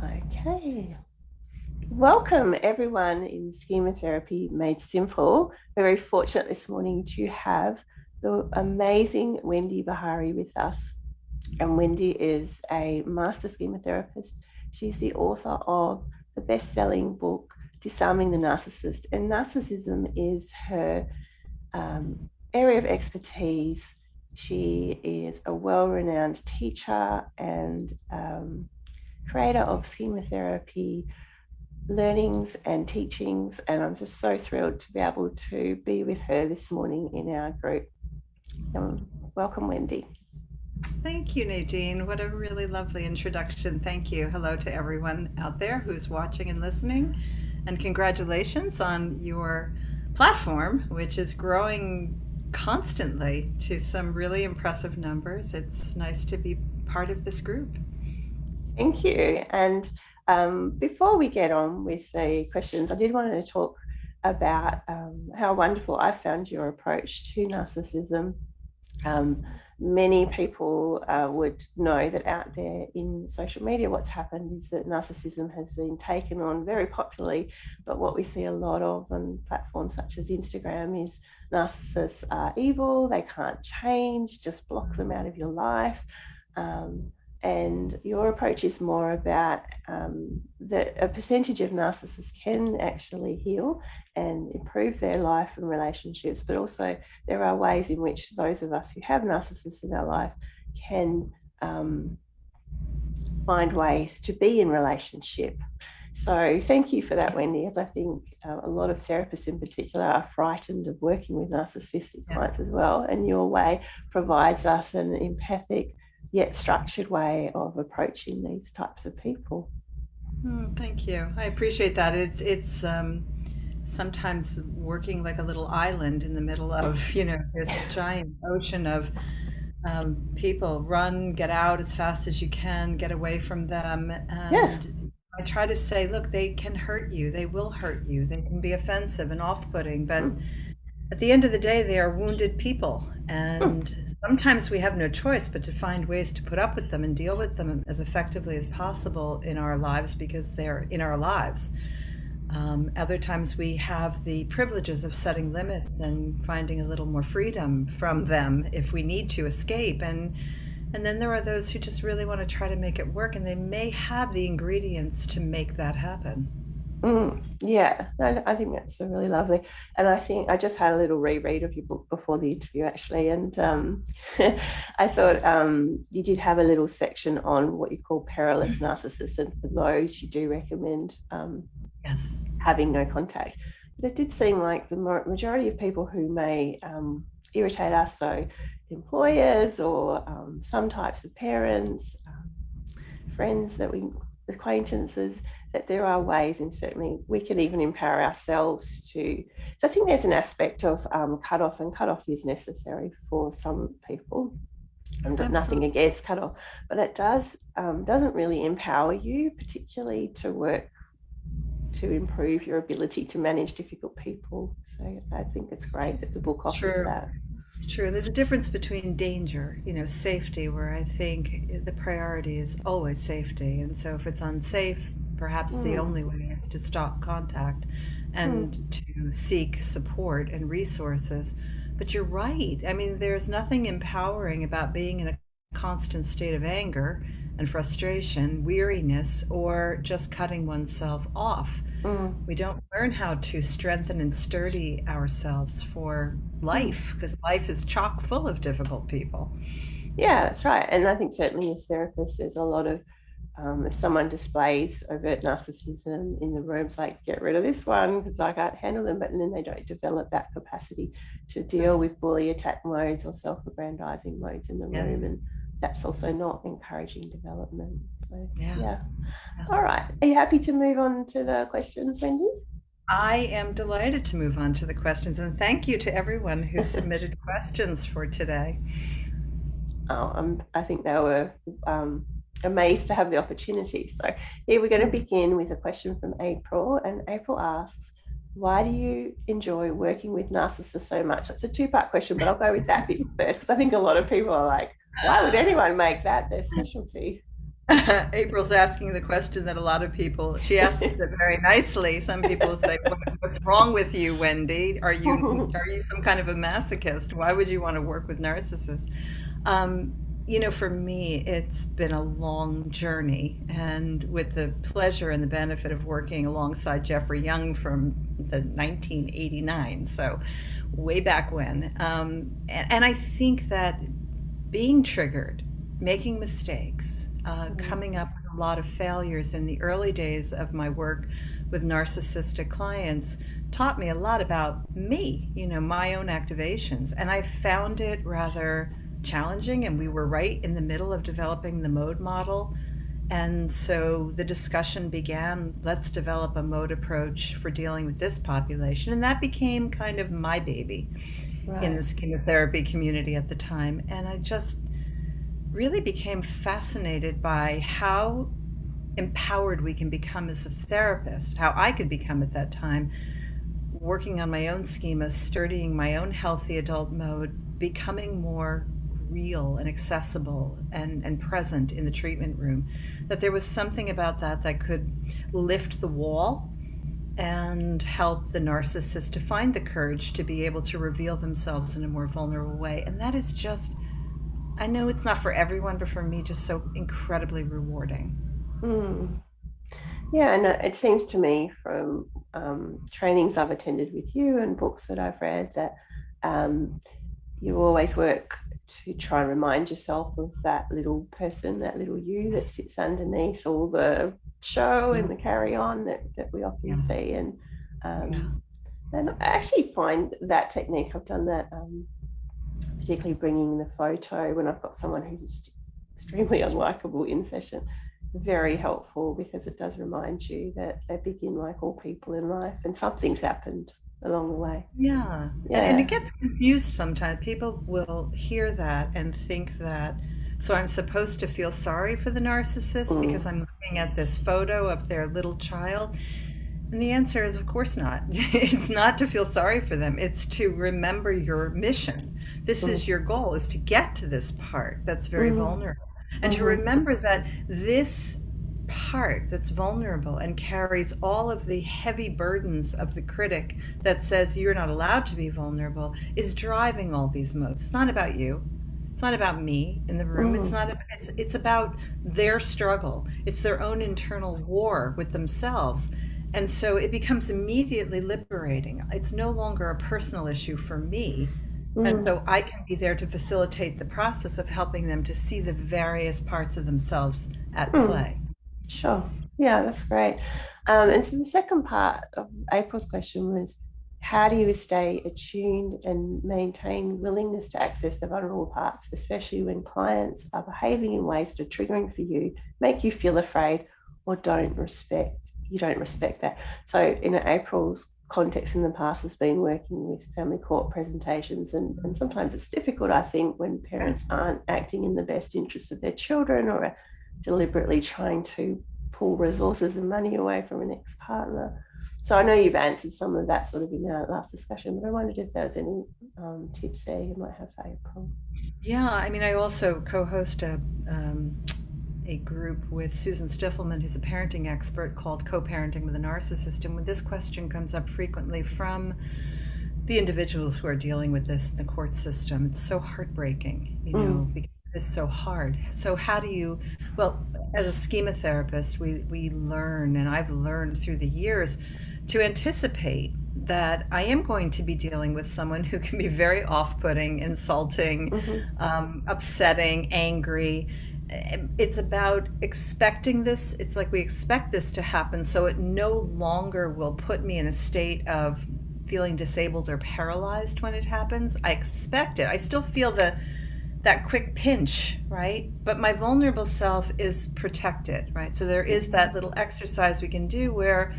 Okay. Welcome everyone in Schema Therapy Made Simple. We're very fortunate this morning to have the amazing Wendy Behary with us. And Wendy is a master schema therapist. She's the author of the best-selling book, Disarming the Narcissist. And narcissism is her area of expertise. She is a well-renowned teacher and creator of schema therapy learnings and teachings, and I'm just so thrilled to be able to be with her this morning in our group. Welcome, Wendy. Thank you, Nadine. What a really lovely introduction. Thank you. Hello to everyone out there who's watching and listening. And congratulations on your platform, which is growing constantly to some really impressive numbers. It's nice to be part of this group. Thank you. And before we get on with the questions, I did want to talk about how wonderful I found your approach to narcissism. Many people would know that out there in social media, what's happened is that narcissism has been taken on very popularly. But what we see a lot of on platforms such as Instagram is narcissists are evil, they can't change, just block them out of your life. And your approach is more about that a percentage of narcissists can actually heal and improve their life and relationships, but also there are ways in which those of us who have narcissists in our life can find ways to be in relationship. So thank you for that, Wendy, as I think a lot of therapists in particular are frightened of working with narcissistic clients as well. And your way provides us an empathic yet structured way of approaching these types of people. Thank you. I appreciate that. It's sometimes working like a little island in the middle of this giant ocean of people. Run, get out as fast as you can, get away from them, Yeah. and I try to say, look, they can hurt you. They will hurt you. They can be offensive and off-putting, but Mm. at the end of the day, they are wounded people. And sometimes we have no choice but to find ways to put up with them and deal with them as effectively as possible in our lives because they're in our lives. Other times we have the privileges of setting limits and finding a little more freedom from them if we need to escape. And then there are those who just really want to try to make it work, and they may have the ingredients to make that happen. Yeah, I think that's really lovely. And I think I just had a little reread of your book before the interview, actually. And I thought you did have a little section on what you call perilous narcissist. And for those, you do recommend Yes. having no contact. But it did seem like the majority of people who may irritate us, so employers or some types of parents, friends that we, acquaintances, that there are ways, and certainly we can even empower ourselves to. So I think there's an aspect of cutoff, and cutoff is necessary for some people. I've got nothing against cutoff, but it doesn't really empower you, particularly to work to improve your ability to manage difficult people. So I think it's great that the book offers True. that. It's true. There's a difference between danger, safety, where I think the priority is always safety. And so if it's unsafe, perhaps the only way is to stop contact and to seek support and resources. But you're right. I mean, there's nothing empowering about being in a constant state of anger and frustration, weariness, or just cutting oneself off. Mm. We don't learn how to strengthen and sturdy ourselves for life because life is chock full of difficult people. Yeah, that's right. And I think certainly as therapists, there's a lot of if someone displays overt narcissism in the rooms, like get rid of this one because I can't handle them, but then they don't develop that capacity to deal Right. with bully attack modes or self-aggrandizing modes in the Yes. room, and that's also not encouraging development. So Yeah. yeah. Yeah. All right. Are you happy to move on to the questions, Wendy? I am delighted to move on to the questions, and thank you to everyone who submitted questions for today. I think they were amazed to have the opportunity. So here we're going to begin with a question from April, and April asks, why do you enjoy working with narcissists so much? It's a two-part question, but I'll go with that bit first because I think a lot of people are like, why would anyone make that their specialty? April's asking the question that a lot of people, she asks it very nicely. Some people say, "What's wrong with you, Wendy? Are you some kind of a masochist? Why would you want to work with narcissists?" Um, for me, it's been a long journey, and with the pleasure and the benefit of working alongside Jeffrey Young from the 1989, so way back when. And I think that being triggered, making mistakes, coming up with a lot of failures in the early days of my work with narcissistic clients taught me a lot about me, my own activations. And I found it rather challenging. And we were right in the middle of developing the mode model. And so the discussion began, let's develop a mode approach for dealing with this population. And that became kind of my baby in Right. this chemotherapy community at the time. And I just really became fascinated by how empowered we can become as a therapist, how I could become at that time, working on my own schemas, studying my own healthy adult mode, becoming more real and accessible and present in the treatment room. That there was something about that that could lift the wall and help the narcissist to find the courage to be able to reveal themselves in a more vulnerable way. And that is just, I know it's not for everyone, but for me, just so incredibly rewarding. Mm. Yeah, and it seems to me from trainings I've attended with you and books that I've read that um, you always work to try and remind yourself of that little person, that little you that sits underneath all the show Yeah, and the carry on that we often yeah, see. yeah. Um, and I actually find that technique, I've done that particularly bringing the photo when I've got someone who's just extremely unlikable in session, very helpful because it does remind you that they begin like all people in life and something's happened along the way. Yeah. And it Yeah. gets confused sometimes. People will hear that and think that, so I'm supposed to feel sorry for the narcissist because Mm. I'm looking at this photo of their little child. And the answer is, of course not. It's not to feel sorry for them. It's to remember your mission. This is Mm. your goal, is to get to this part that's very Mm. vulnerable. And to Mm-hmm. remember that this part that's vulnerable and carries all of the heavy burdens of the critic that says you're not allowed to be vulnerable is driving all these modes. It's not about you. It's not about me in the room. It's Mm. not. It's about their struggle. It's their own internal war with themselves, and so it becomes immediately liberating. It's no longer a personal issue for me, and Mm. so I can be there to facilitate the process of helping them to see the various parts of themselves at Mm. play. Sure. Yeah, that's great. And so the second part of April's question was, how do you stay attuned and maintain willingness to access the vulnerable parts, especially when clients are behaving in ways that are triggering for you, make you feel afraid, or you don't respect that. So in April's context in the past has been working with family court presentations, and sometimes it's difficult, I think, when parents aren't acting in the best interest of their children or are deliberately trying to pull resources and money away from an ex-partner. So I know you've answered some of that sort of in our last discussion, but I wondered if there was any tips there you might have for April. Yeah, I mean, I also co-host a group with Susan Stiffelman, who's a parenting expert, called Co-Parenting with a Narcissist. And when this question comes up frequently from the individuals who are dealing with this in the court system, it's so heartbreaking, Mm. because it's so hard. So how do you, well, as a schema therapist, we learn, and I've learned through the years, to anticipate that I am going to be dealing with someone who can be very off-putting, insulting, Mm-hmm. upsetting, angry. It's about expecting this. It's like we expect this to happen, so it no longer will put me in a state of feeling disabled or paralyzed when it happens. I expect it. I still feel that quick pinch, right? But my vulnerable self is protected, right? So there is that little exercise we can do where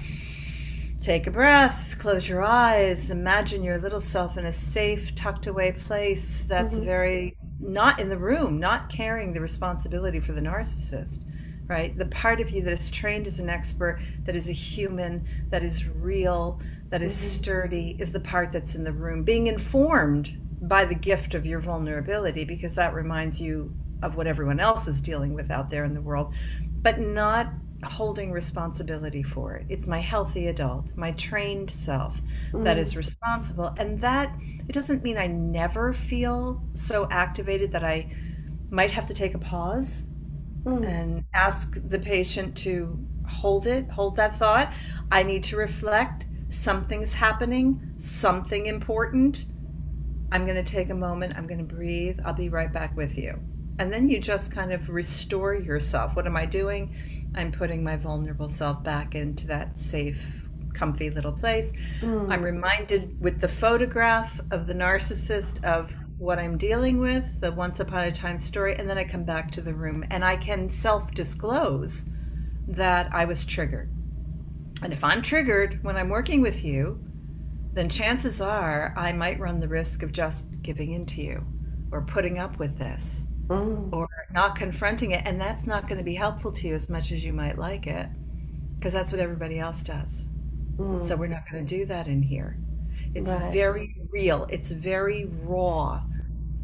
take a breath, close your eyes, imagine your little self in a safe, tucked away place that's Mm-hmm. very not in the room, not carrying the responsibility for the narcissist, right? The part of you that is trained as an expert, that is a human, that is real, that is Mm-hmm. sturdy, is the part that's in the room, being informed by the gift of your vulnerability, because that reminds you of what everyone else is dealing with out there in the world, but not holding responsibility for it. It's my healthy adult, my trained self that is Mm, responsible. And that it doesn't mean I never feel so activated that I might have to take a pause mm, and ask the patient to hold it, hold that thought. I need to reflect. Something's happening, something important. I'm going to take a moment. I'm going to breathe. I'll be right back with you. And then you just kind of restore yourself. What am I doing? I'm putting my vulnerable self back into that safe, comfy little place. I'm mm. reminded with the photograph of the narcissist of what I'm dealing with, the once upon a time story, and then I come back to the room and I can self disclose that I was triggered. And if I'm triggered when I'm working with you, then chances are I might run the risk of just giving in to you or putting up with this Mm, or not confronting it. And that's not going to be helpful to you as much as you might like it because that's what everybody else does. So mm, we're not going to do that in here. It's right. very real, it's very raw.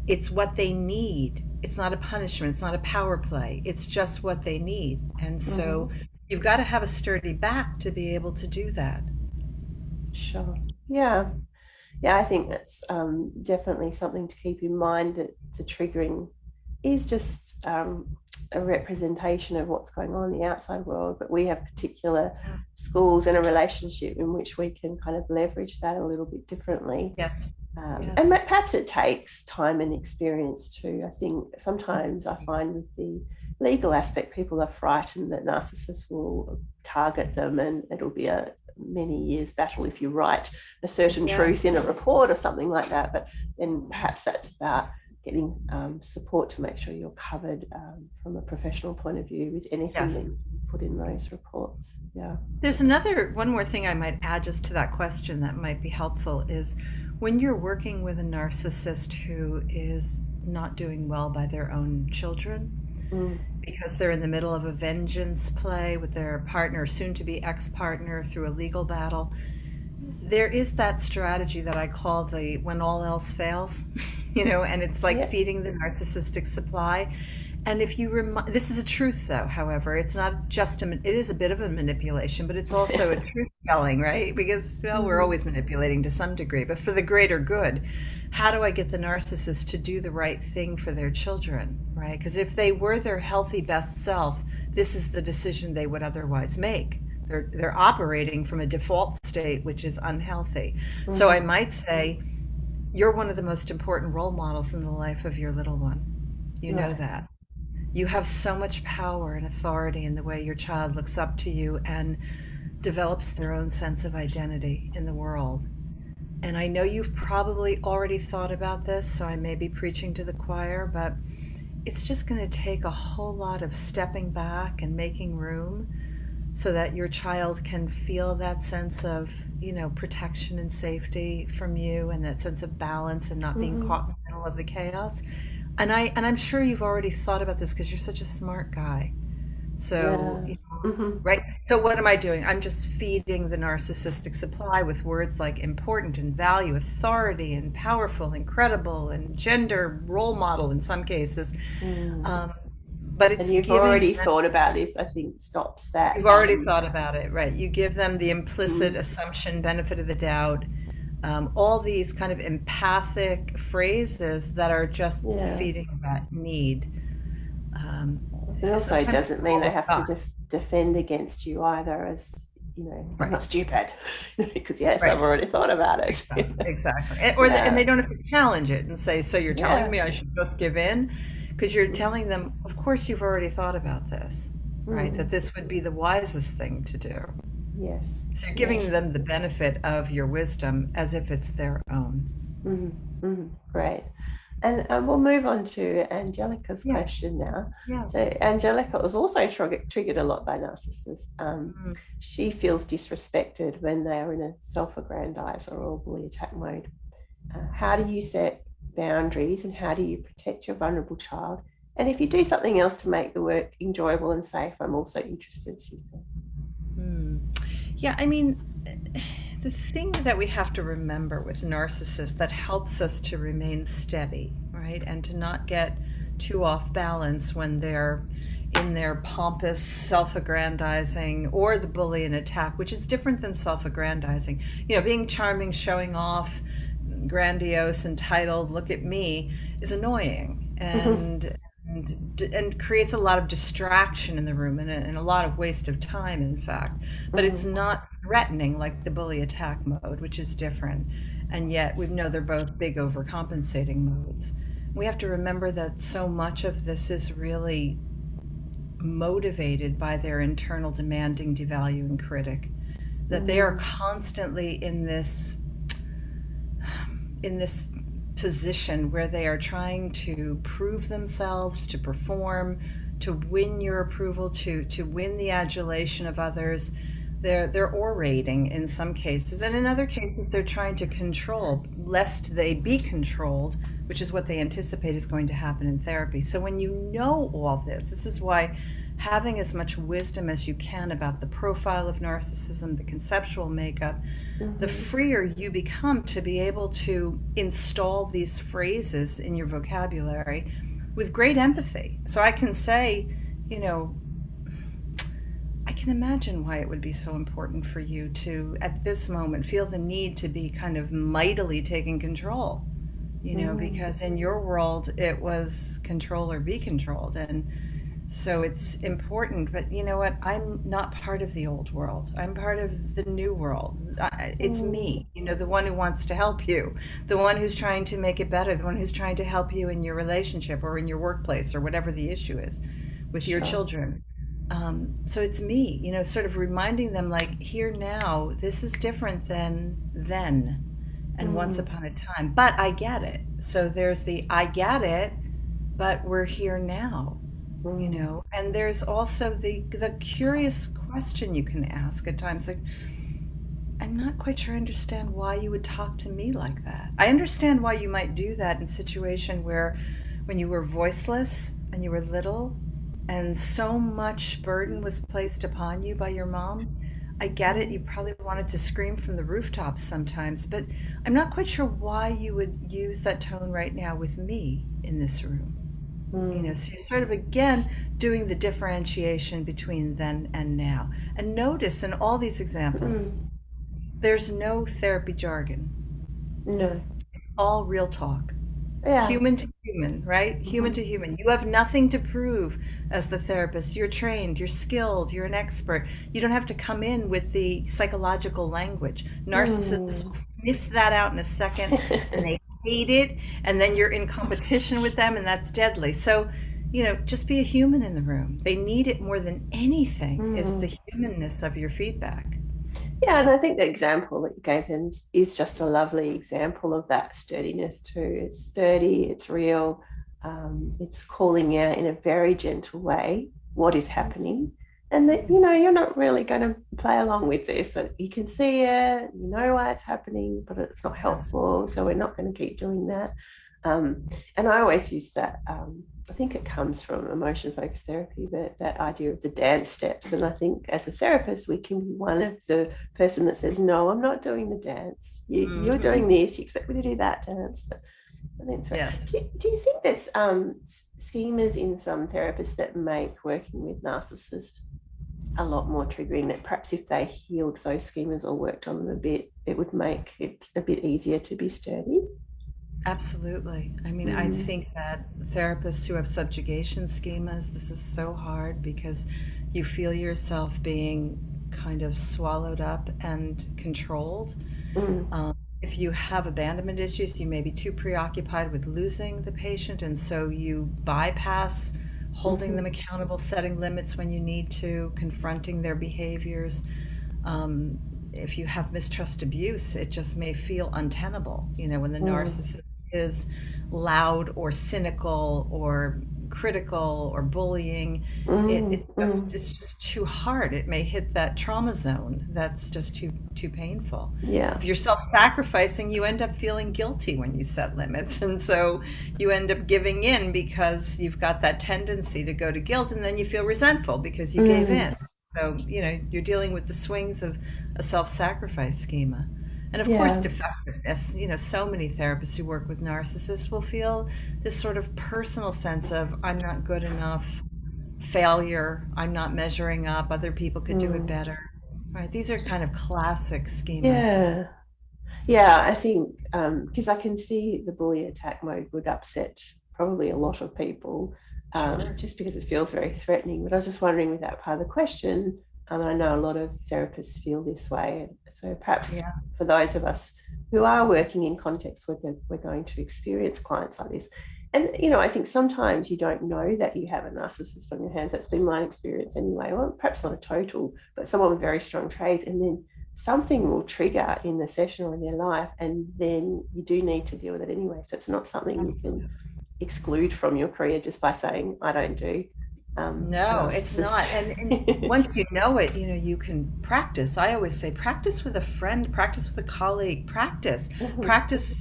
It's what they need. It's not a punishment, it's not a power play. It's just what they need. And so Hmm. you've got to have a sturdy back to be able to do that. Sure. Yeah. Yeah, I think that's definitely something to keep in mind, that the triggering is just a representation of what's going on in the outside world, but we have particular schools and a relationship in which we can kind of leverage that a little bit differently. Yes. And Yes. perhaps it takes time and experience too. I think sometimes I find with the legal aspect, people are frightened that narcissists will target them, and it'll be a many years battle if you write a certain Yeah. truth in a report or something like that. But then perhaps that's about getting support to make sure you're covered from a professional point of view with anything Yes. that you put in those reports. Yeah. There's one more thing I might add just to that question that might be helpful is when you're working with a narcissist who is not doing well by their own children, Mm. because they're in the middle of a vengeance play with their partner, soon to be ex partner, through a legal battle, there is that strategy that I call the when all else fails, and it's like Yeah. feeding the narcissistic supply. And if you remind, this is a truth though, however, it's not just it is a bit of a manipulation, but it's also a truth telling, right? Because, well, we're Mm. always manipulating to some degree, but for the greater good, how do I get the narcissist to do the right thing for their children, right? Because if they were their healthy best self, this is the decision they would otherwise make. They're operating from a default state, which is unhealthy. So I Mm. might say, you're one of the most important role models in the life of your little one. You know Right. that. You have so much power and authority in the way your child looks up to you and develops their own sense of identity in the world. And I know you've probably already thought about this, so I may be preaching to the choir, but it's just going to take a whole lot of stepping back and making room so that your child can feel that sense of, protection and safety from you and that sense of balance and not being Mm-hmm. caught in the middle of the chaos. And I'm sure you've already thought about this because you're such a smart guy. So, Yeah. Mm-hmm. right. So what am I doing? I'm just feeding the narcissistic supply with words like important and value, authority and powerful, incredible, and gender role model in some cases. Mm. Um, but And it's you've giving already them, thought about this, I think stops that. you've already thought about it, right? You give them the implicit Mm. assumption, benefit of the doubt, all these kind of empathic phrases that are just Yeah. feeding that need. Um, It also Sometimes doesn't mean all they the have to time. defend against you either, as I'm Right, not stupid, because yes, I've right, already thought about it. exactly. And they Yeah. don't have to challenge it and say, "So you're telling Yeah. me I should just give in?" Because you're Mm. telling them, "Of course you've already thought about this, right? That Mm. this would be the wisest thing to do." Yes. So you're Yeah. giving them the benefit of your wisdom as if it's their own. Mm. Mm. Great. And we'll move on to Angelica's Yeah, question now. yeah. So Angelica was also triggered a lot by narcissists. Mm. She feels disrespected when they are in a self-aggrandize or bully attack mode. How do you set boundaries, and how do you protect your vulnerable child? And if you do something else to make the work enjoyable and safe, I'm also interested, she said. Hmm. Yeah, I mean, the thing that we have to remember with narcissists that helps us to remain steady, right, and to not get too off balance when they're in their pompous self-aggrandizing, or the bully and attack, which is different than self-aggrandizing. Being charming, showing off, grandiose, entitled, look at me, is annoying and creates a lot of distraction in the room, and a lot of waste of time, in fact. But it's not threatening like the bully attack mode, which is different. And yet we know they're both big overcompensating modes. We have to remember that so much of this is really motivated by their internal demanding, devaluing critic, that they are constantly in this position where they are trying to prove themselves, to perform, to win your approval, to win the adulation of others. They're orating in some cases, and in other cases they're trying to control, lest they be controlled, which is what they anticipate is going to happen in therapy. So when you know all this is why having as much wisdom as you can about the profile of narcissism, the conceptual makeup, the freer you become to be able to install these phrases in your vocabulary with great empathy. So I can say, I can imagine why it would be so important for you to, at this moment, feel the need to be kind of mightily taking control, because in your world it was control or be controlled. And so it's important, but you know what? I'm not part of the old world. I'm part of the new world. It's me, the one who wants to help you, the one who's trying to make it better, the one who's trying to help you in your relationship or in your workplace or whatever the issue is with your children. So it's me, sort of reminding them, like, here now, this is different than then and once upon a time. But I get it. So there's the I get it, but we're here now. And there's also the curious question you can ask at times, like, I'm not quite sure I understand why you would talk to me like that. I understand why you might do that in a situation where when you were voiceless and you were little and so much burden was placed upon you by your mom. I get it, you probably wanted to scream from the rooftops sometimes, but I'm not quite sure why you would use that tone right now with me in this room. So you're sort of, again, doing the differentiation between then and now. And notice in all these examples, there's no therapy jargon. No. All real talk. Yeah. Human to human, right? Human to human. You have nothing to prove as the therapist. You're trained, you're skilled, you're an expert. You don't have to come in with the psychological language. Narcissists will sniff that out in a second, and they hate it, and then you're in competition with them, and that's deadly. So, just be a human in the room. They need it more than anything, is the humanness of your feedback. Yeah, and I think the example that you gave them is just a lovely example of that sturdiness too. It's sturdy, it's real, it's calling out in a very gentle way what is happening, and that you're not really going to play along with this. So you can see it, you know why it's happening, but it's not helpful, so we're not going to keep doing that. And I always use that. I think it comes from emotion-focused therapy, but that idea of the dance steps. And I think as a therapist, we can be one of the person that says, no, I'm not doing the dance. You're doing this. You expect me to do that dance. But I think it's right. Yes. Do you think there's schemas in some therapists that make working with narcissists a lot more triggering, that perhaps if they healed those schemas or worked on them a bit, it would make it a bit easier to be sturdy? Absolutely. I mean, I think that therapists who have subjugation schemas, this is so hard because you feel yourself being kind of swallowed up and controlled. If you have abandonment issues, you may be too preoccupied with losing the patient, and so you bypass holding them accountable, setting limits when you need to, confronting their behaviors. If you have mistrust abuse, it just may feel untenable, when the narcissist is loud or cynical or critical or bullying. It's just too hard. It may hit that trauma zone that's just too painful. Yeah. If you're self-sacrificing, you end up feeling guilty when you set limits, and so you end up giving in because you've got that tendency to go to guilt, and then you feel resentful because you gave in. So you're dealing with the swings of a self-sacrifice schema. And of course, Yeah. defectiveness. So many therapists who work with narcissists will feel this sort of personal sense of, I'm not good enough, failure, I'm not measuring up, other people could do it Mm. better. Right? These are kind of classic schemas. Yeah. Yeah, I think because I can see the bully attack mode would upset probably a lot of people Sure. just because it feels very threatening. But I was just wondering with that part of the question, I know a lot of therapists feel this way. So perhaps Yeah. for those of us who are working in contexts where we're going to experience clients like this, and I think sometimes you don't know that you have a narcissist on your hands. That's been my experience anyway. Well, perhaps not a total, but someone with very strong traits, and then something will trigger in the session or in their life, and then you do need to deal with it anyway. So it's not something you can Absolutely. exclude from your career just by saying, I don't do No, it's narcissists. not. And once you know it, you can practice. I always say practice with a friend, practice with a colleague, practice,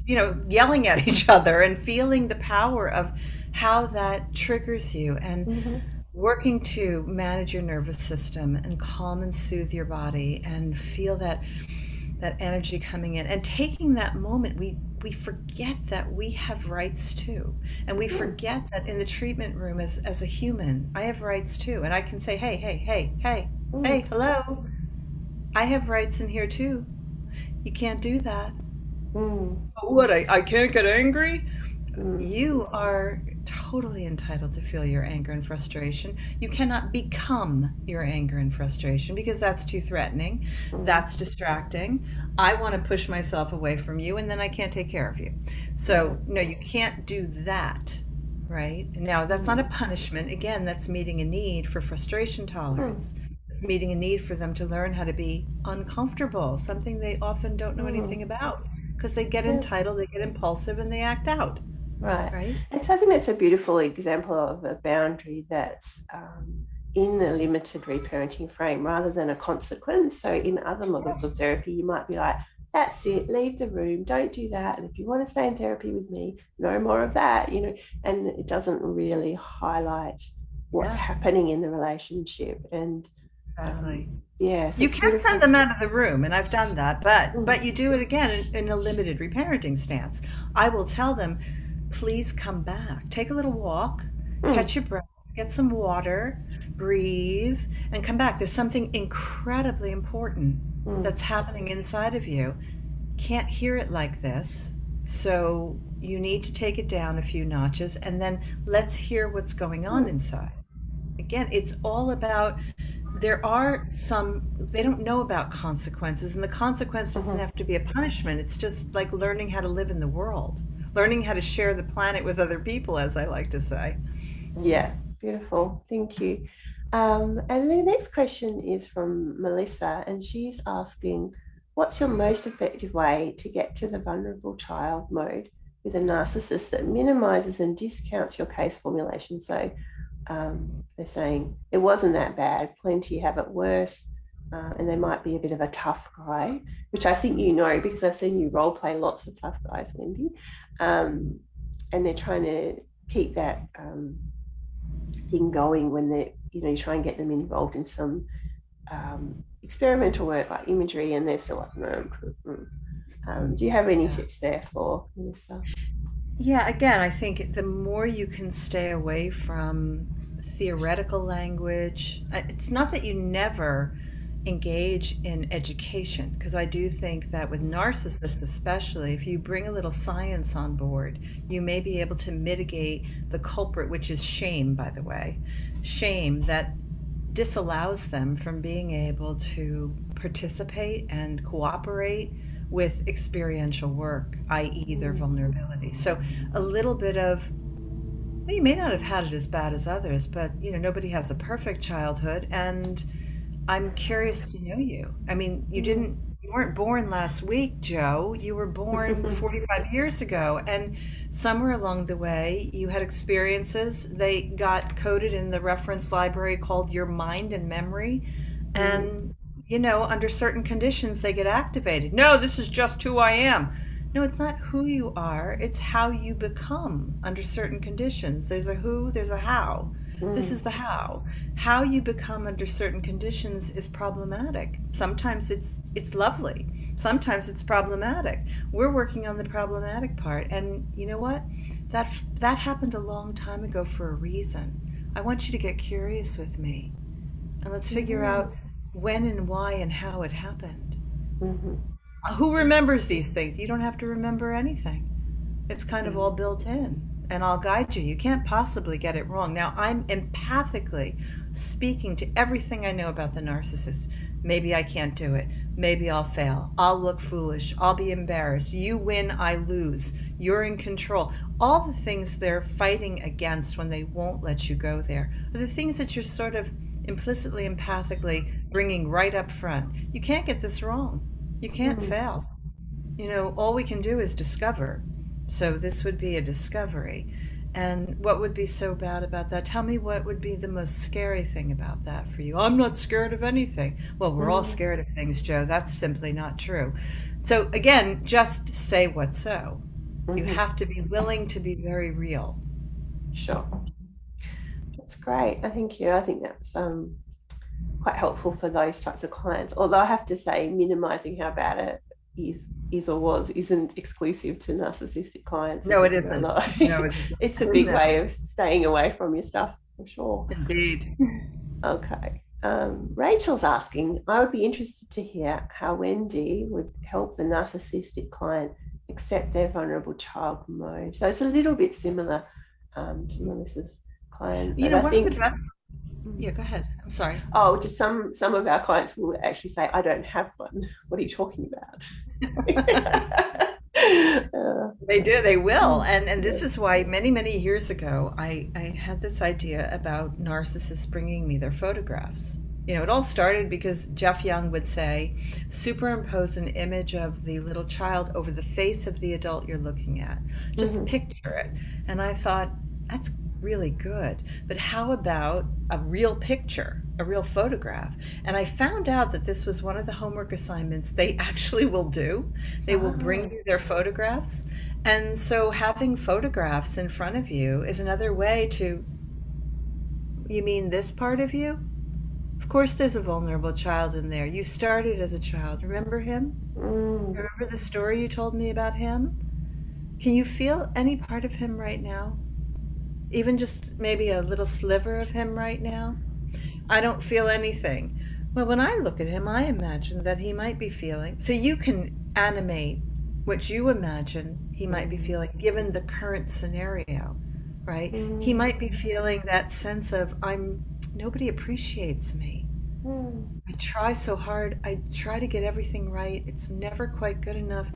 yelling at each other and feeling the power of how that triggers you and working to manage your nervous system and calm and soothe your body and feel that energy coming in and taking that moment. We forget that we have rights too, and we forget that in the treatment room, as a human, I have rights too, and I can say, hey, hey, hey, hey, hey, hello, I have rights in here too. You can't do that. What, I can't get angry? You are totally entitled to feel your anger and frustration. You cannot become your anger and frustration because that's too threatening. That's distracting. I want to push myself away from you and then I can't take care of you. So, no, you can't do that, right? Now, that's not a punishment. Again, that's meeting a need for frustration tolerance. It's meeting a need for them to learn how to be uncomfortable, something they often don't know anything about because they get Yeah. entitled, they get impulsive, and they act out. Right. Right? And so I think that's a beautiful example of a boundary that's in the limited reparenting frame rather than a consequence. So in other models Yes. of therapy, you might be like, that's it, leave the room, don't do that. And if you want to stay in therapy with me, no more of that, and it doesn't really highlight what's Yeah, happening in the relationship. And exactly. yeah, so You it's can send beautiful. them out of the room, and I've done that, but Mm, you do it again in a limited reparenting stance. I will tell them, please come back. Take a little walk, mm, catch your breath, get some water, breathe, and come back. There's something incredibly important that's mm, happening inside of you. Can't hear it like this. So you need to take it down a few notches, and then let's hear what's going on mm, inside. Again, it's all about, there are some, they don't know about consequences, and the consequence doesn't mhm. have to be a punishment. It's just like learning how to live in the world, learning how to share the planet with other people, as I like to say. Yeah, beautiful. Thank you. And the next question is from Melissa, and she's asking, what's your most effective way to get to the vulnerable child mode with a narcissist that minimizes and discounts your case formulation? So they're saying it wasn't that bad, plenty have it worse, and they might be a bit of a tough guy, which I think because I've seen you role play lots of tough guys, Wendy. And they're trying to keep that thing going when you try and get them involved in some experimental work like imagery, and they're still like, no. Do you have any Yeah. tips there for Melissa? Yeah, again, I think the more you can stay away from theoretical language, it's not that you never engage in education, because I do think that with narcissists, especially, if you bring a little science on board, you may be able to mitigate the culprit, which is shame, by the way. Shame that disallows them from being able to participate and cooperate with experiential work, i.e., their Mm, vulnerability. So a little bit of, well, you may not have had it as bad as others, but nobody has a perfect childhood, and I'm curious to know you. I mean, mm. you weren't born last week, Joe. You were born 45 years ago, and somewhere along the way, you had experiences. They got coded in the reference library called your mind and memory, Mm, and under certain conditions, they get activated. No, this is just who I am. No, it's not who you are. It's how you become under certain conditions. There's a who, there's a how. This Mm, is the how. How you become under certain conditions is problematic. Sometimes it's lovely. Sometimes it's problematic. We're working on the problematic part, and you know what? That happened a long time ago for a reason. I want you to get curious with me, and let's figure mm, out when and why and how it happened. mhm, Who remembers these things? You don't have to remember anything. It's kind of all mm, built in, and I'll guide you. You can't possibly get it wrong. Now, I'm empathically speaking to everything I know about the narcissist. Maybe I can't do it. Maybe I'll fail. I'll look foolish. I'll be embarrassed. You win, I lose. You're in control. All the things they're fighting against when they won't let you go there are the things that you're sort of implicitly, empathically bringing right up front. You can't get this wrong. You can't mm. fail. All we can do is discover. So this would be a discovery. And what would be so bad about that? Tell me what would be the most scary thing about that for you. I'm not scared of anything. Well, we're all Mm, scared of things, Joe. That's simply not true. So again, just say what's so. You mhm. have to be willing to be very real. Sure. That's great. I think, yeah, I think that's quite helpful for those types of clients. Although I have to say, minimizing how bad it is or was isn't exclusive to narcissistic clients, is No, it? it You know, isn't. No, like it isn't. it's a big No, way of staying away from your stuff for sure. indeed. Okay. Rachel's asking, I would be interested to hear how Wendy would help the narcissistic client accept their vulnerable child mode. So it's a little bit similar to Melissa's client, but I One of the think, best. Yeah, go ahead. I'm sorry. oh, just some of our clients will actually say, I don't have one. What are you talking about? uh, They do, they will. And yeah. this is why many years ago I had this idea about narcissists bringing me their photographs. It all started because Jeff Young would say, superimpose an image of the little child over the face of the adult you're looking at. Just Mhm. picture it. And I thought, that's really good. But how about a real picture, a real photograph? And I found out that this was one of the homework assignments they actually will do. They will bring Oh. you their photographs. And so having photographs in front of you is another way to, you mean this part of you? Of course, there's a vulnerable child in there. You started as a child. Remember him? Mm. Remember the story you told me about him? Can you feel any part of him right now? Even just maybe a little sliver of him right now? I don't feel anything. Well, when I look at him, I imagine that he might be feeling. So you can animate what you imagine he might be Mm. feeling given the current scenario, right? He Mm. might be feeling that sense of nobody appreciates me. Mm. I try so hard. I try to get everything right. It's never quite good enough.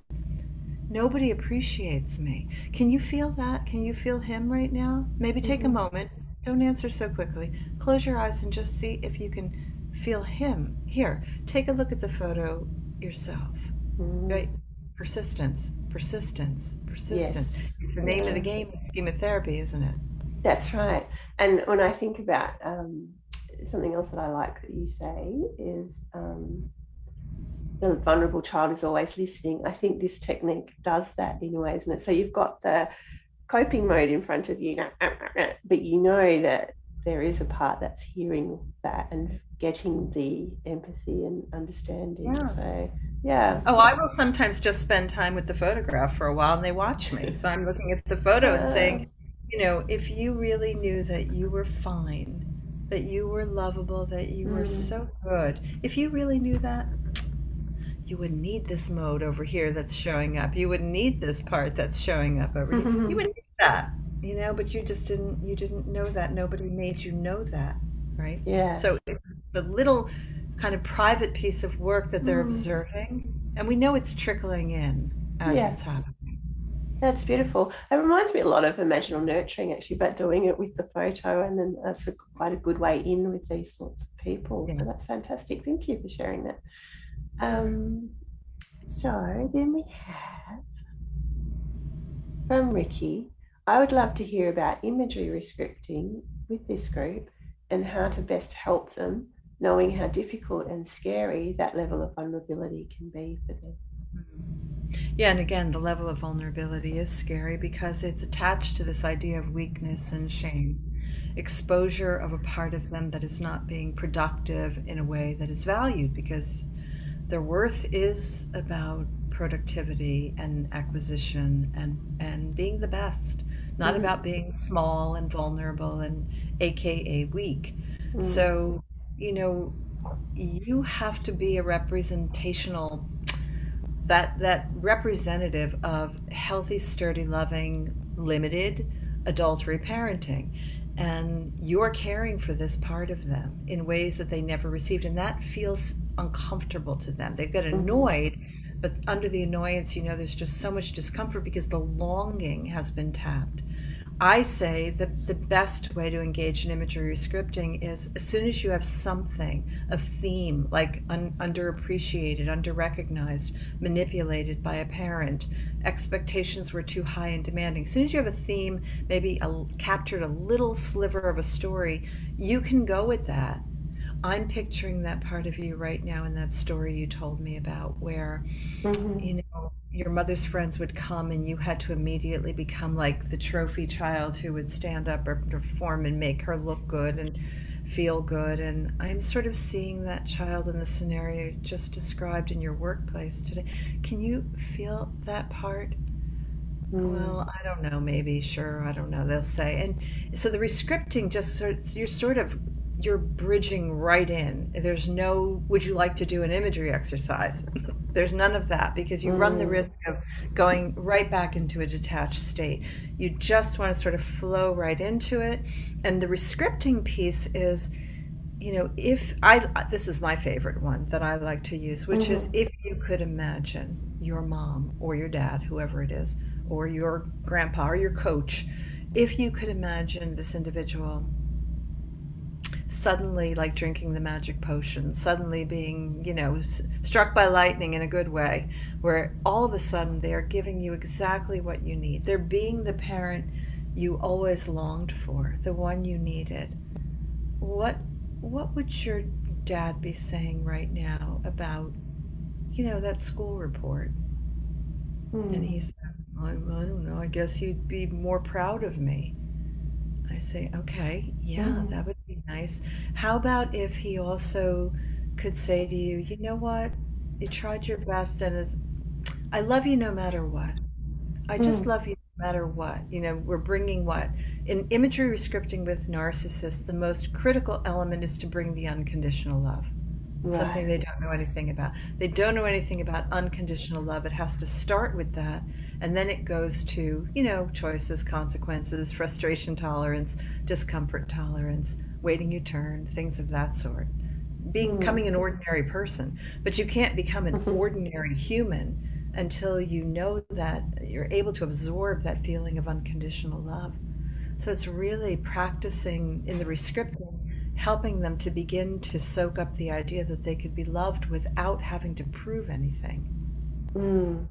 Nobody appreciates me. Can you feel that? Can you feel him right now? Maybe take a Mhm. moment. Don't answer so quickly. Close your eyes and just see if you can feel him. Here, take a look at the photo yourself. Mm. Right? Persistence, persistence, persistence. Yes. It's the name of the Yeah. game in schema therapy, isn't it? That's right. And when I think about something else that I like that you say is the vulnerable child is always listening. I think this technique does that in a way, isn't it? So you've got the coping mode in front of you, but you know that there is a part that's hearing that and getting the empathy and understanding. Yeah. So, yeah. Oh, I will sometimes just spend time with the photograph for a while and they watch me. So I'm looking at the photo and Uh, saying, if you really knew that you were fine, that you were lovable, that you were mm, so good, if you really knew that, you wouldn't need this mode over here that's showing up. You wouldn't need this part that's showing up over here. You wouldn't need that, but you didn't know that. Nobody made you know that, right? yeah. So it's a little kind of private piece of work that they're Mm, observing, and we know it's trickling in as yeah. it's happening. That's beautiful. It reminds me a lot of imaginal nurturing, actually, but doing it with the photo, and then that's quite a good way in with these sorts of people. Yeah. So that's fantastic. Thank you for sharing that. Um, so then we have from Ricky. I would love to hear about imagery rescripting with this group and how to best help them, knowing how difficult and scary that level of vulnerability can be for them. Yeah, and again, the level of vulnerability is scary because it's attached to this idea of weakness and shame. exposure of a part of them that is not being productive in a way that is valued, because their worth is about productivity and acquisition and being the best, not Mm, about being small and vulnerable and AKA weak. mm, So, you know, you have to be a representational, that representative of healthy, sturdy, loving, limited adult reparenting. And you're caring for this part of them in ways that they never received. And that feels uncomfortable to them. They get mhm, annoyed, but under the annoyance, there's just so much discomfort because the longing has been tapped. I say the best way to engage in imagery rescripting is as soon as you have something, a theme, like underappreciated, underrecognized, manipulated by a parent, expectations were too high and demanding. As soon as you have a theme, maybe captured a little sliver of a story, you can go with that. I'm picturing that part of you right now in that story you told me about, where mhm, your mother's friends would come and you had to immediately become like the trophy child who would stand up or perform and make her look good and feel good. And I'm sort of seeing that child in the scenario you just described in your workplace today. Can you feel that part? mm, Well, I don't know, maybe, sure, I don't know, they'll say. And so the rescripting just you're bridging right in. There's no, would you like to do an imagery exercise? There's none of that because you run the mm, risk of going right back into a detached state. You just want to sort of flow right into it. And the rescripting piece is, if I, this is my favorite one that I like to use, which is mhm, if you could imagine your mom or your dad, whoever it is, or your grandpa or your coach, if you could imagine this individual suddenly like drinking the magic potion, suddenly being, struck by lightning in a good way, where all of a sudden they are giving you exactly what you need. They're being the parent you always longed for, the one you needed. What what would your dad be saying right now about, that school report? And he mm, said, I don't know, I guess he'd be more proud of me. I say, okay, yeah, mhm, that would be nice. How about if he also could say to you, you know what? You tried your best, and I love you no matter what. I just mm, love you no matter what. We're bringing what? In imagery rescripting with narcissists, the most critical element is to bring the unconditional love, something right. they don't know anything about. They don't know anything about unconditional love. It has to start with that. And then it goes to, choices, consequences, frustration tolerance, discomfort tolerance, waiting your turn, things of that sort. Becoming Mm, an ordinary person. But you can't become an mhm, ordinary human until you know that you're able to absorb that feeling of unconditional love. So it's really practicing in the rescripting, helping them to begin to soak up the idea that they could be loved without having to prove anything. mm.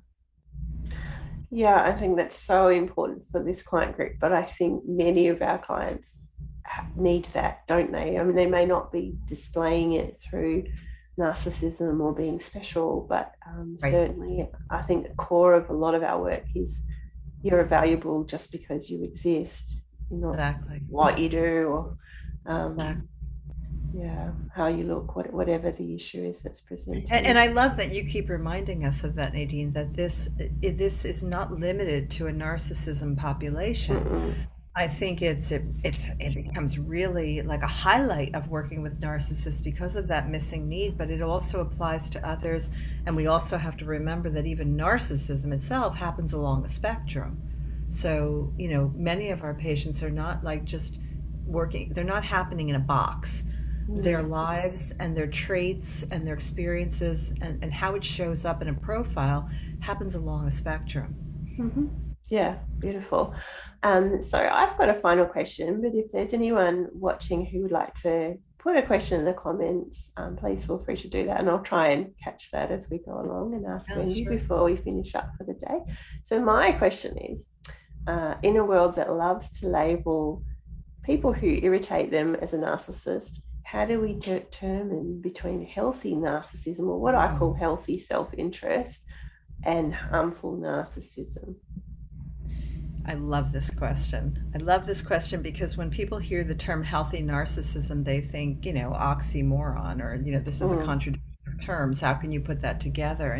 Yeah, I think that's so important for this client group, but I think many of our clients need that, don't they? I mean, they may not be displaying it through narcissism or being special, but Right. certainly I think the core of a lot of our work is you're valuable just because you exist. You're not Exactly. what you do or Exactly. yeah, how you look, whatever the issue is that's And presenting. I love that you keep reminding us of that, Nadine, that this is not limited to a narcissism population. Mm-mm. I think it becomes really like a highlight of working with narcissists because of that missing need, but it also applies to others. And we also have to remember that even narcissism itself happens along a spectrum. So, many of our patients are not like just working, they're not happening in a box. Their Mm. lives and their traits and their experiences and how it shows up in a profile happens along a spectrum. Mm-hmm. Yeah, beautiful. So I've got a final question, but if there's anyone watching who would like to put a question in the comments, please feel free to do that, and I'll try and catch that as we go along and ask Yeah, Wendy sure. before we finish up for the day. So my question is, in a world that loves to label people who irritate them as a narcissist, how do we determine between healthy narcissism, or what I call healthy self-interest, and harmful narcissism? I love this question. I love this question because when people hear the term healthy narcissism, they think, oxymoron, or, this is a Mm, contradiction of terms. How can you put that together?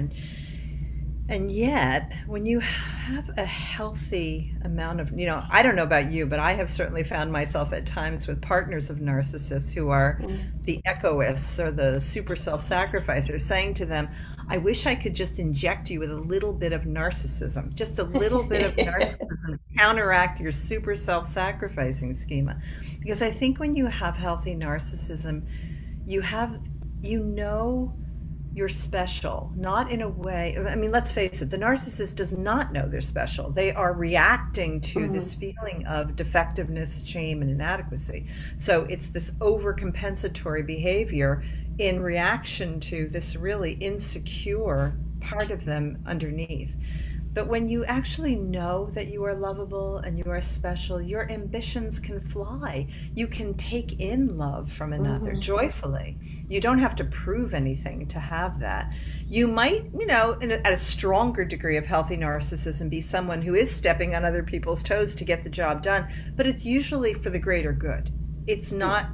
And yet, when you have a healthy amount of, I don't know about you, but I have certainly found myself at times with partners of narcissists who are mm. the egoists or the super self sacrificers, saying to them, I wish I could just inject you with a little bit of narcissism, just a little bit of narcissism to counteract your super self sacrificing schema. Because I think when you have healthy narcissism, you have, you know, you're special, not in a way. I mean, let's face it, the narcissist does not know they're special. They are reacting to this Mm, feeling of defectiveness, shame, and inadequacy. So it's this overcompensatory behavior in reaction to this really insecure part of them underneath. But when you actually know that you are lovable and you are special, your ambitions can fly. You can take in love from another mhm. joyfully. You don't have to prove anything to have that. You might, at a stronger degree of healthy narcissism, be someone who is stepping on other people's toes to get the job done, but it's usually for the greater good. It's Yeah, not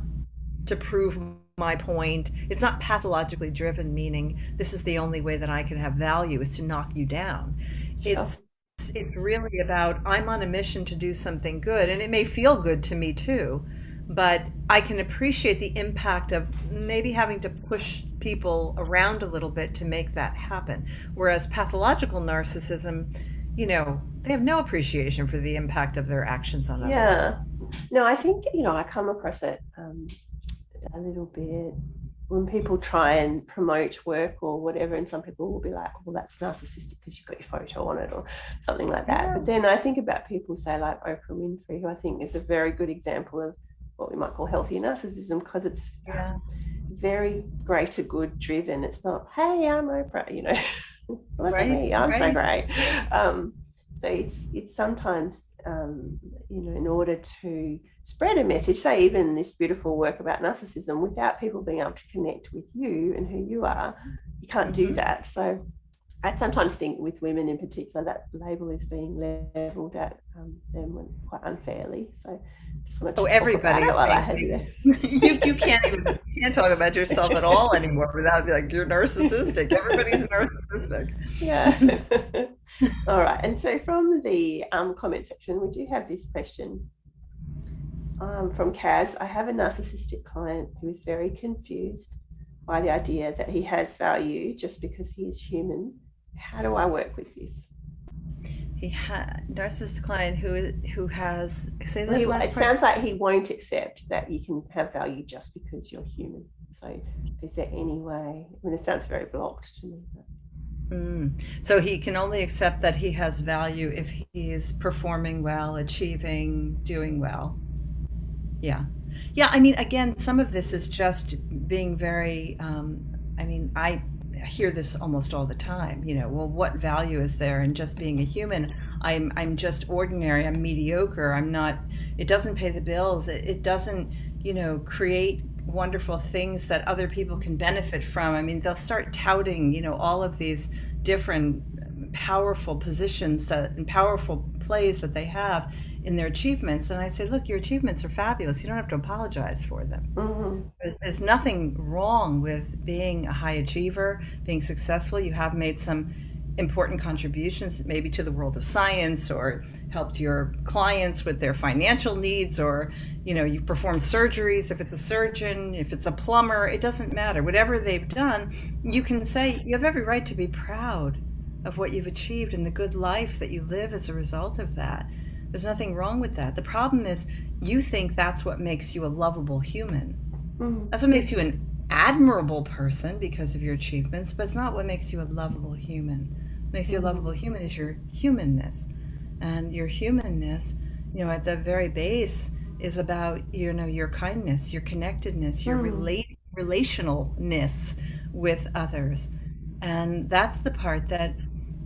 to prove my point. It's not pathologically driven, meaning this is the only way that I can have value is to knock you down. sure. It's really about I'm on a mission to do something good, and it may feel good to me too, but I can appreciate the impact of maybe having to push people around a little bit to make that happen. Whereas pathological narcissism, they have no appreciation for the impact of their actions on others. Yeah. No, I think, I come across it a little bit when people try and promote work or whatever, and some people will be like, well, that's narcissistic because you've got your photo on it or something like that. Yeah. But then I think about people, say, like Oprah Winfrey, who I think is a very good example of what we might call healthy narcissism, because it's Yeah. very greater good driven. It's not, hey, I'm Oprah, look at Right. me, I'm so Right. great. Um, so it's sometimes, in order to spread a message, say even this beautiful work about narcissism, without people being able to connect with you and who you are, you can't do Hmm. that. So I sometimes think with women in particular, that label is being leveled at them quite unfairly. So just wanted Oh, to talk about everybody it is while I being had you there. you can't talk about yourself at all anymore without being like you're narcissistic. Everybody's narcissistic. Yeah. All right. And so from the comment section, we do have this question from Kaz. I have a narcissistic client who is very confused by the idea that he has value just because he is human. How do I work with this? He had narcissist client who has say Well, that last it part. sounds like he won't accept that you can have value just because you're human. So is there any way? I mean, it sounds very blocked to me. But... So he can only accept that he has value if he is performing well, achieving, doing well. Yeah. Yeah. I mean, again, some of this is just being very, I mean, I hear this almost all the time, well, what value is there in just being a human? I'm just ordinary. I'm mediocre. I'm not, it doesn't pay the bills. It doesn't, create wonderful things that other people can benefit from. I mean, they'll start touting, all of these different powerful positions that and powerful plays that they have in their achievements. And I say, look, your achievements are fabulous. You don't have to apologize for them. Mm-hmm. There's nothing wrong with being a high achiever, being successful. You have made some important contributions, maybe to the world of science, or helped your clients with their financial needs, or you performed surgeries. If it's a surgeon, if it's a plumber, it doesn't matter. Whatever they've done, you can say you have every right to be proud of what you've achieved and the good life that you live as a result of that. There's nothing wrong with that. The problem is you think that's what makes you a lovable human. Mm-hmm. That's what makes you an admirable person because of your achievements, but it's not what makes you a lovable human. What makes you a Mm-hmm. lovable human is your humanness. And your humanness, at the very base is about, your kindness, your connectedness, your Mm-hmm. relationalness with others. And that's the part that,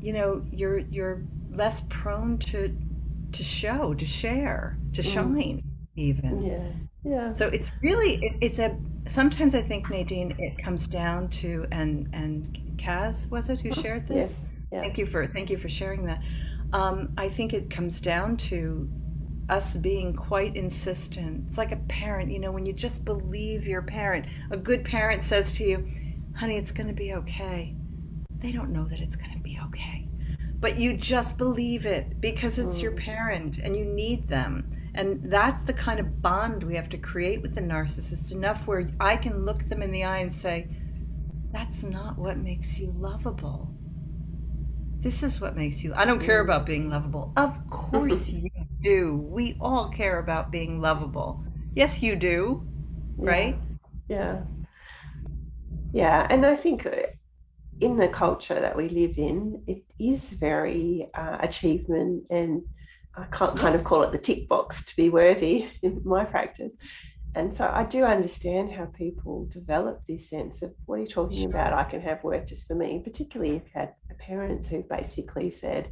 you're less prone to show, to share, to Mm-hmm. shine even. Yeah. Yeah. So it's really it's a sometimes I think, Nadine, it comes down to, and Kaz was it who shared this? Yes. Yeah. Thank you for sharing that. I think it comes down to us being quite insistent. It's like a parent, when you just believe your parent. A good parent says to you, honey, it's going to be okay. They don't know that it's going to be okay. But you just believe it because it's your Mm. parent and you need them. And that's the kind of bond we have to create with the narcissist, enough where I can look them in the eye and say, that's not what makes you lovable. This is what makes you. I don't care Mm. about being lovable. Of course you do. We all care about being lovable. Yes, you do, Yeah, right? yeah, yeah. And I think in the culture that we live in, it is very achievement, and I can't kind of Yes. call it the tick box to be worthy in my practice. And so I do understand how people develop this sense of, what are you talking about? Sure. I can have work just for me, particularly if you had parents who basically said,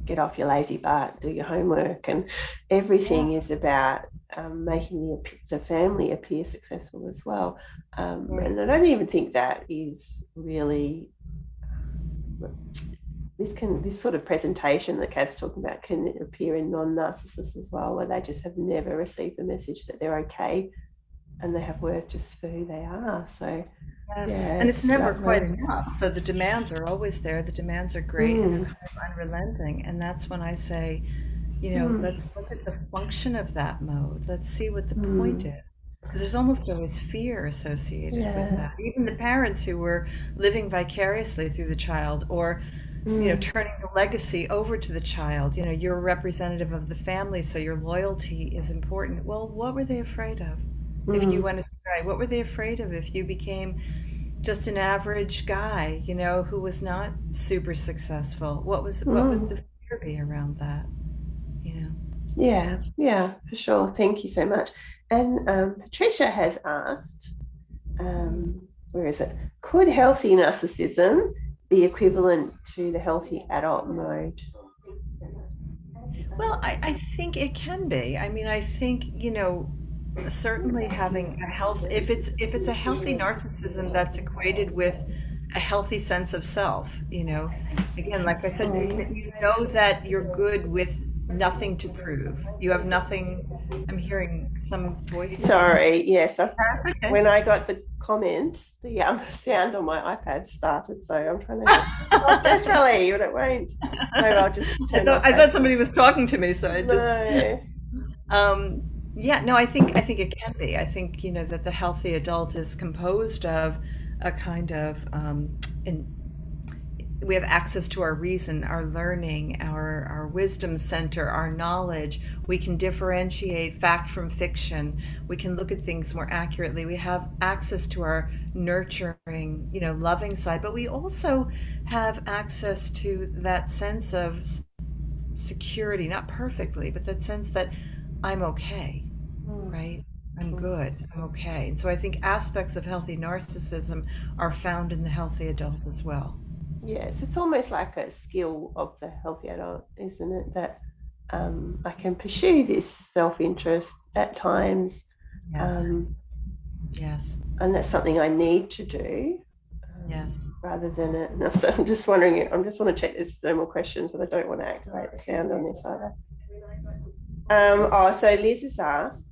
get off your lazy butt, do your homework, and Yeah. everything is about making the family appear successful as well. Right. And I don't even think that is really this sort of presentation that Kat's talking about can appear in non-narcissists as well, where they just have never received the message that they're okay and they have worth just for who they are. So Yes. yeah, And it's it's never quite lovely. enough. So the demands are always there. The demands are great and they're Mm, kind of unrelenting. And that's when I say, mm, let's look at the function of that mode. Let's see what the point mm, is. Because there's almost always fear associated with yeah. that. Even the parents who were living vicariously through the child, or Mm, turning the legacy over to the child. You're a representative of the family, so your loyalty is important. Well, what were they afraid of? If you mm, went astray, what were they afraid of if you became just an average guy, who was not super successful? What would the mm. fear be around that, you know? Yeah, yeah, for sure. Thank you so much. And Patricia has asked, where is it? Could healthy narcissism be equivalent to the healthy adult mode? Well, I think it can be. I mean, I think, certainly having a health, if it's a healthy narcissism that's equated with a healthy sense of self, again, like I said, Mm. you know that you're good with nothing to prove. You have nothing. I'm hearing some voices coming. Sorry, yes. That's okay. When I got the comment, the sound on my iPad started, so I'm trying to talk desperately, but it won't. Maybe I'll just I turn my thought I thought face off. somebody was talking to me, so I just No. Um, yeah, no, I think it can be. I think, that the healthy adult is composed of a kind of, and we have access to our reason, our learning, our wisdom center, our knowledge. We can differentiate fact from fiction. We can look at things more accurately. We have access to our nurturing, loving side, but we also have access to that sense of security, not perfectly, but that sense that I'm okay, Mm, right? I'm mm. good. I'm okay. And so I think aspects of healthy narcissism are found in the healthy adult as well. Yes, it's almost like a skill of the healthy adult, isn't it? That I can pursue this self interest at times, Yes. um, Yes. and that's something I need to do Yes. rather than it. No, so I'm just wondering, I just want to check there's no more questions, but I don't want to activate the sound on this either. So Liz has asked,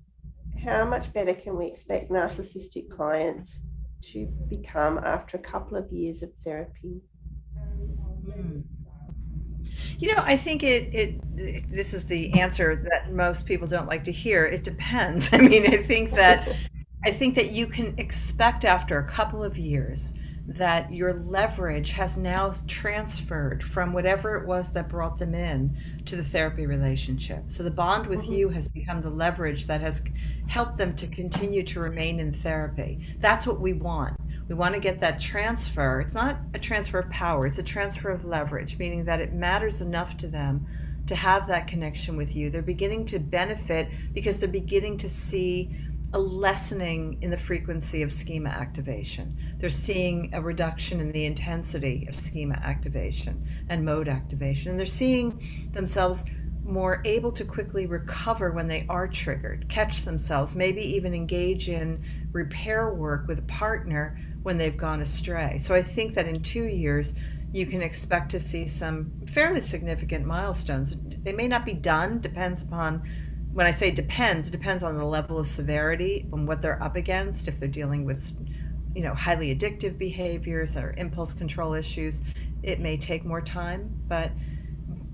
how much better can we expect narcissistic clients to become after a couple of years of therapy? Mm. I think this is the answer that most people don't like to hear. It depends. I mean, I think that you can expect after a couple of years that your leverage has now transferred from whatever it was that brought them in to the therapy relationship. So the bond with you Mhm. has become the leverage that has helped them to continue to remain in therapy. That's what we want. We want to get that transfer. It's not a transfer of power, it's a transfer of leverage, meaning that it matters enough to them to have that connection with you. They're beginning to benefit because they're beginning to see a lessening in the frequency of schema activation. They're seeing a reduction in the intensity of schema activation and mode activation. And they're seeing themselves more able to quickly recover when they are triggered, catch themselves, maybe even engage in repair work with a partner when they've gone astray. So I think that in 2 years, you can expect to see some fairly significant milestones. They may not be done, depends upon, when I say depends, it depends on the level of severity and what they're up against. If they're dealing with, highly addictive behaviors or impulse control issues, it may take more time, but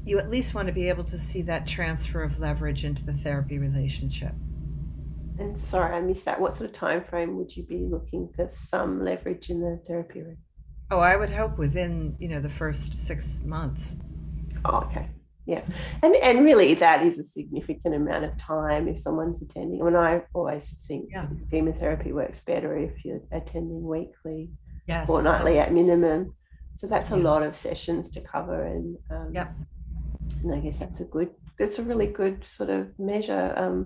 you at least want to be able to see that transfer of leverage into the therapy relationship. And sorry, I missed that. What sort of time frame would you be looking for some leverage in the therapy room? Oh, I would hope within, the first 6 months. Oh, okay. Yeah. And really that is a significant amount of time if someone's attending. I mean, I always think Yeah. schema therapy works better if you're attending weekly, Yes. fortnightly at minimum. So that's a Yeah. lot of sessions to cover. Yep. And I guess it's a really good sort of measure.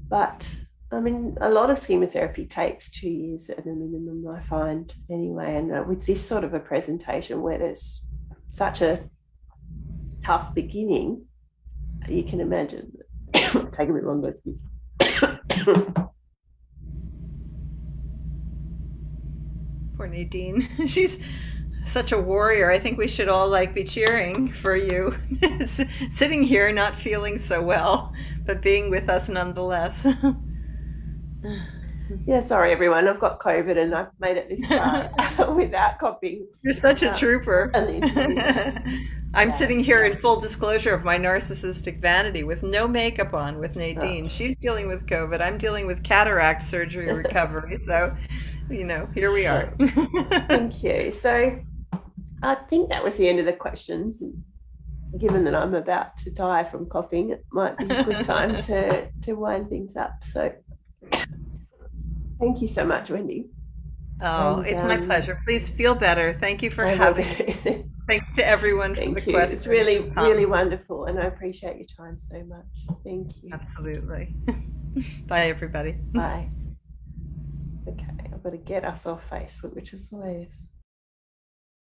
But I mean, a lot of schema therapy takes 2 years at a minimum, I find anyway. And with this sort of a presentation where there's such a tough beginning, you can imagine it'll take a bit longer. Excuse me. Poor Nadine. She's such a warrior. I think we should all be cheering for you. Sitting here not feeling so well, but being with us nonetheless. Yeah, sorry everyone. I've got COVID and I've made it this far without coughing. You're such a trooper. I'm Yeah. sitting here in full disclosure of my narcissistic vanity with no makeup on with Nadine. She's dealing with COVID. I'm dealing with cataract surgery recovery. So, here we are. Thank you. So I think that was the end of the questions. Given that I'm about to die from coughing, it might be a good time to wind things up. So thank you so much, Wendy. Oh, And, it's my pleasure. Please feel better. Thank you for having me. Thanks to everyone for the Thank you. questions. It's really, really wonderful, and I appreciate your time so much. Thank you. Absolutely. Bye, everybody. Bye. Okay, I've got to get us off Facebook, which is always